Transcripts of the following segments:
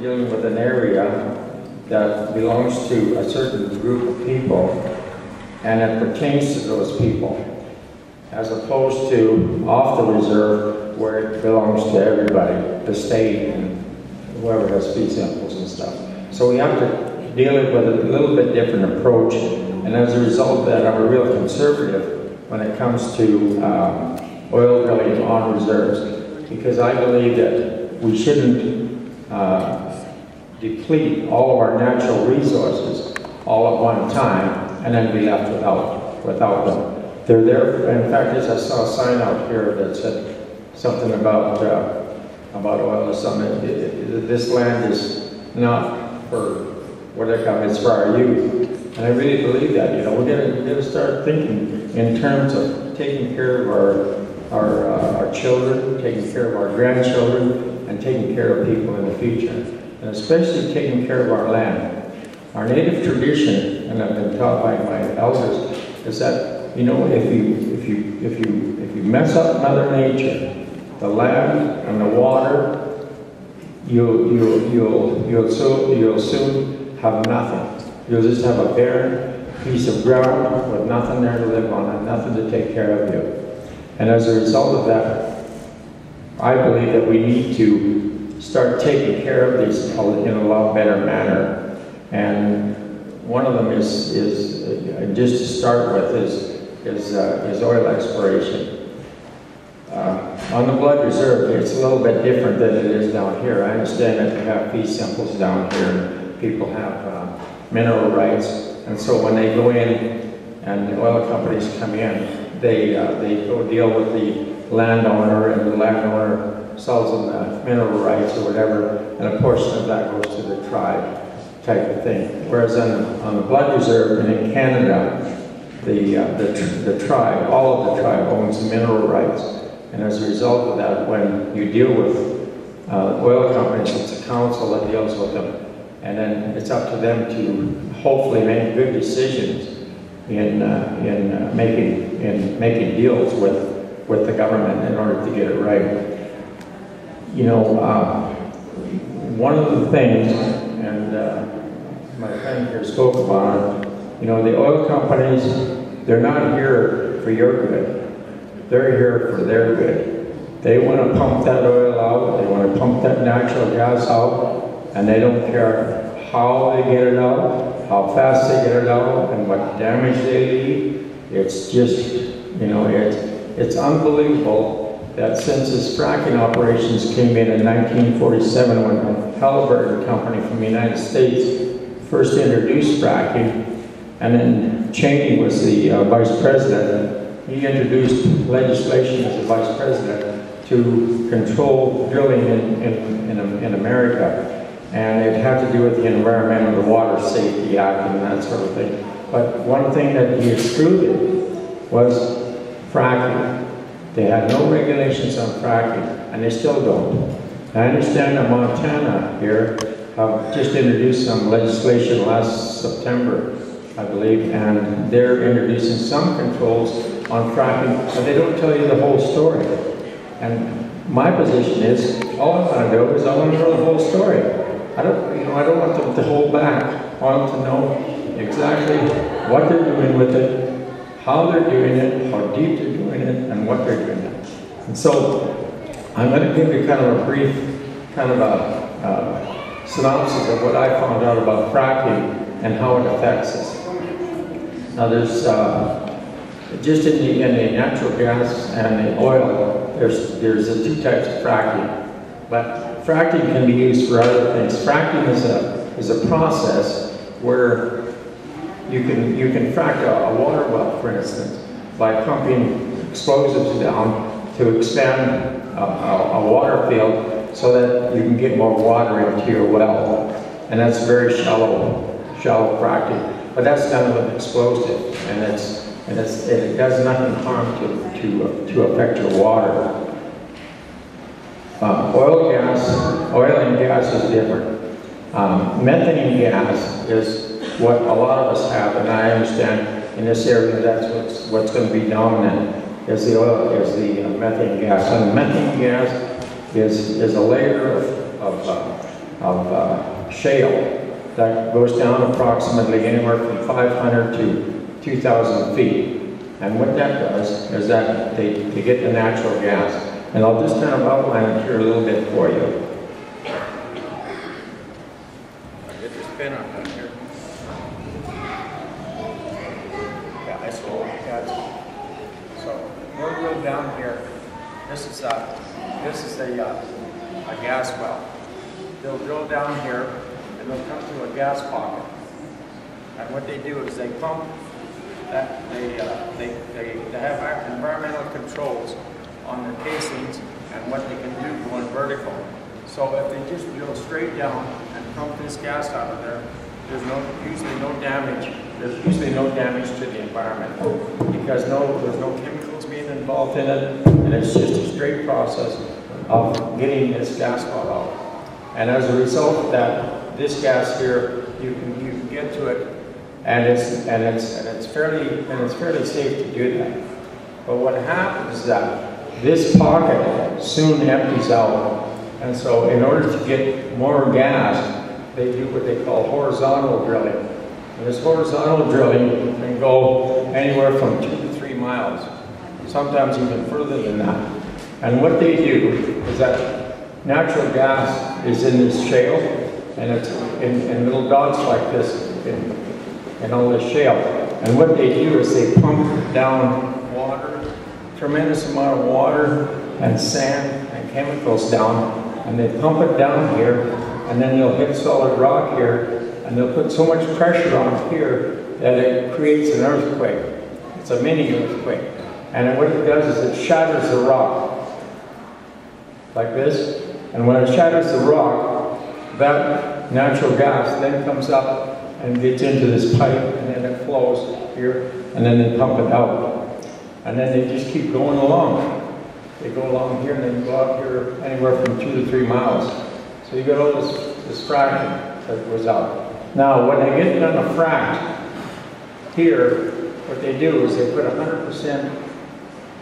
dealing with an area that belongs to a certain group of people, and it pertains to those people, as opposed to off the reserve where it belongs to everybody, the state and whoever has fee simples and stuff. So we have to deal with a little bit different approach, and as a result of that, I'm a real conservative when it comes to oil drilling on reserves, because I believe that we shouldn't deplete all of our natural resources all at one time and then be left without them. They're there. In fact, I saw a sign out here that said something about oil or something. This land is not for whatever, it's for our youth. And I really believe that. You know, we're gonna start thinking in terms of taking care of our children, taking care of our grandchildren, and taking care of people in the future. And especially taking care of our land. Our native tradition, and I've been taught by my elders, is that, you know, if you mess up Mother Nature, the land and the water, you'll soon have nothing. You'll just have a barren piece of ground with nothing there to live on and nothing to take care of you. And as a result of that, I believe that we need to start taking care of these in a lot better manner. And one of them is just to start with, is oil exploration. On the Blood Reserve, it's a little bit different than it is down here. I understand that they have fee simples down here, and people have mineral rights. And so when they go in, and the oil companies come in, they go deal with the landowner, and the landowner sells them the mineral rights or whatever, and a portion of that goes to the tribe, type of thing. Whereas on the Blood Reserve and in Canada, the tribe, all of the tribe owns the mineral rights. And as a result of that, when you deal with oil companies, it's a council that deals with them. And then it's up to them to hopefully make good decisions in making deals with the government in order to get it right. You know, one of the things, and my friend here spoke about it, you know, the oil companies, they're not here for your good. They're here for their good. They want to pump that oil out, they want to pump that natural gas out, and they don't care how they get it out, how fast they get it out, and what damage they leave. It's just, you know, it's unbelievable that since his fracking operations came in 1947, when Halliburton Company from the United States first introduced fracking, and then Cheney was the vice president, he introduced legislation as the vice president to control drilling in America. And it had to do with the Environmental and Water Safety Act and that sort of thing. But one thing that he excluded was fracking. They had no regulations on fracking, and they still don't. I understand that Montana here have just introduced some legislation last September, I believe, and they're introducing some controls on fracking, but they don't tell you the whole story. And my position is, all I want to do is I want to know the whole story. I don't want them to hold back. I want them to know exactly what they're doing with it, how they're doing it, how deep they're doing it, and what they're doing it. And so, I'm going to give you kind of a brief, kind of a synopsis of what I found out about fracking and how it affects us. Now there's, just in the natural gas and the oil, there's two types of fracking. But fracking can be used for other things. Fracking is a process where you can frack a water well, for instance, by pumping explosives down to expand a water field so that you can get more water into your well. And that's very shallow fracking. But that's done with an explosive, and it does nothing harm to affect your water. Oil and gas is different. Methane gas is what a lot of us have, and I understand in this area that's what's going to be dominant is the methane gas. And methane gas is a layer of shale that goes down approximately anywhere from 500 to 2,000 feet. And what that does is that they get the natural gas. And I'll just kind of outline it here a little bit for you. I'll get this pin on that here. Yeah, so we'll go down here. This is a gas well. They'll drill down here and they'll come to a gas pocket. And what they do is they pump that, they have environmental controls on their casings and what they can do going vertical. So if they just drill straight down and pump this gas out of there, there's usually no damage. There's usually no damage to the environment because there's no chemicals being involved in it, and it's just a straight process of getting this gas well out. And as a result of that, this gas here, you can get to it, and it's fairly safe to do that. But what happens is that this pocket soon empties out, and so in order to get more gas, they do what they call horizontal drilling. And this horizontal drilling can go anywhere from 2 to 3 miles, sometimes even further than that. And what they do is that natural gas is in this shale, and it's in little dots like this in all this shale. And what they do is they pump down water, tremendous amount of water and sand and chemicals down, and they pump it down here, and then they'll hit solid rock here, and they'll put so much pressure on here that it creates an earthquake. It's a mini earthquake. And what it does is it shatters the rock, like this. And when it shatters the rock, that natural gas then comes up and gets into this pipe, and then it flows here, and then they pump it out. And then they just keep going along. They go along here, and then go out here anywhere from 2 to 3 miles. So you get all this fracking that goes out. Now, when they get done a frac here, what they do is they put 100%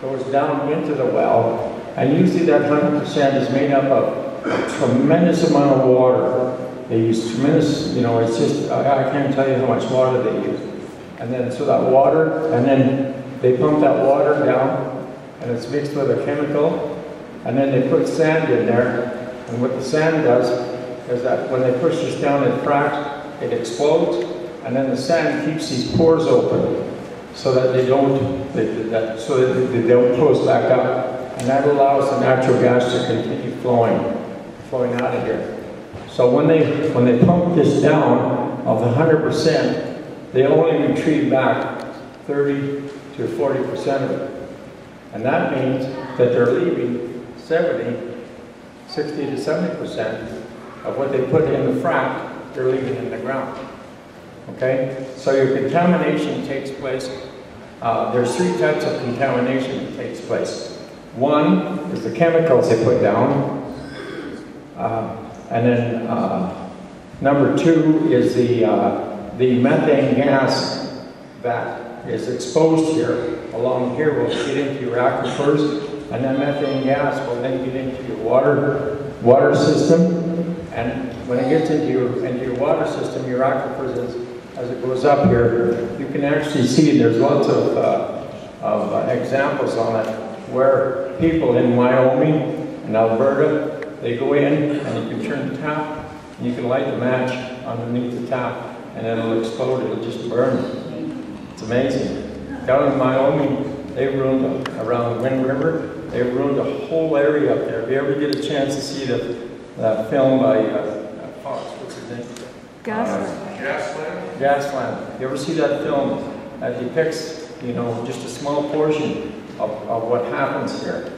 goes down into the well, and usually that 100% is made up of a tremendous amount of water. They use tremendous, it's just, I can't tell you how much water they use. And then, so that water, and then they pump that water down, and it's mixed with a chemical, and then they put sand in there, and what the sand does is that when they push this down in fracks, it explodes, and then the sand keeps these pores open so that they don't close back up, and that allows the natural gas to continue flowing out of here. So when they pump this down of the 100%, they only retrieve back 30 to 40% of it, and that means that they're leaving 60 to 70% of what they put in the frac. They're leaving in the ground. Okay? So your contamination takes place. There's 3 types of contamination that takes place. One is the chemicals they put down. And then number 2 is the methane gas that is exposed here. Along here will get into your aquifers, and then methane gas will then get into your water system. And when it gets into your water system, your aquifers, as it goes up here, you can actually see there's lots of examples on it where people in Wyoming and Alberta, they go in and you can turn the tap and you can light the match underneath the tap and it'll explode, it'll just burn. It's amazing. Down in Wyoming, they ruined, around the Wind River, they ruined a whole area up there. If you ever get a chance to see that film by Fox, what's his name? Gasland. Gasland. You ever see that film that depicts, just a small portion of what happens here?